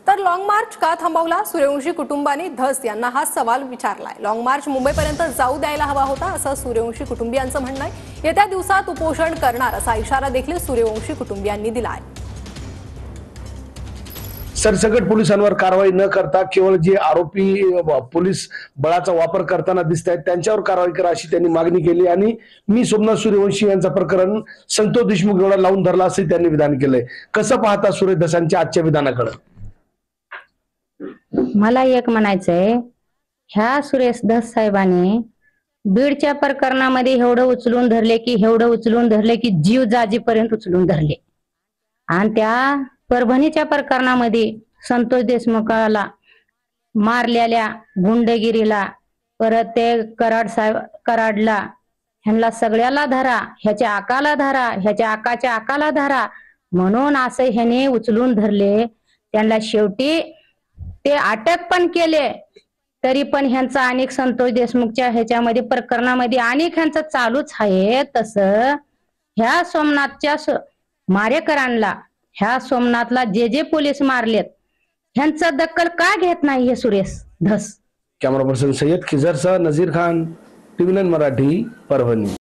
तर long march का थांबवला? सूर्यवंशी कुटुंबांनी धस यांना हा सवाल विचारलाय। लॉंग मार्च मुंबईपर्यंत जाऊ द्यायला हवा होता असं सूर्यवंशी कुटुंबियांचं म्हणणं आहे। येत्या दिवसात उपोषण करणार असा इशारा देखील सूर्यवंशी कुटुंबियांनी दिलाय। सरसकट पोलिसांवर कारवाई न करता केवळ जे आरोपी पोलीस बळाचा वापर करताना दिसत आहेत त्यांच्यावर कारवाई करा अशी त्यांनी मागणी केली। आणि मी सोमनाथ सूर्यवंशी यांचं प्रकरण संतोष देशमुख एवढा लावून धरला असे त्यांनी विधान केलंय। कसं पाहता सूर्य धसांच्या आजच्या विधानाकडे? मला एक म्हणायचंय, ह्या सुरेश धस साहेबांनी बीडच्या प्रकरणामध्ये एवढं उचलून धरले की जीव जाजीपर्यंत उचलून धरले। आणि त्या परभणीच्या प्रकरणामध्ये संतोष देशमुखाला मारलेल्या गुंडगिरीला, परत ते कराडला ह्यांना सगळ्याला धरा, ह्याच्या आकाला धरा, ह्याच्या आकाच्या आकाला धरा म्हणून असं ह्याने उचलून धरले। त्यांना शेवटी ते अटक पण केले, तरी पण ह्यांचा अनेक संतोष देशमुखच्या ह्याच्यामध्ये प्रकरणामध्ये अनेक ह्यांचं चालूच आहे। तसं ह्या सोमनाथच्या मारेकरांना, ह्या सोमनाथला जे पोलीस मारलेत ह्यांचं दखल का घेत नाही हे सुरेश धस? कॅमेरा पर्सन सय्यद खिजरसह नजीर खान, टीव्ही 9 मराठी, परभणी।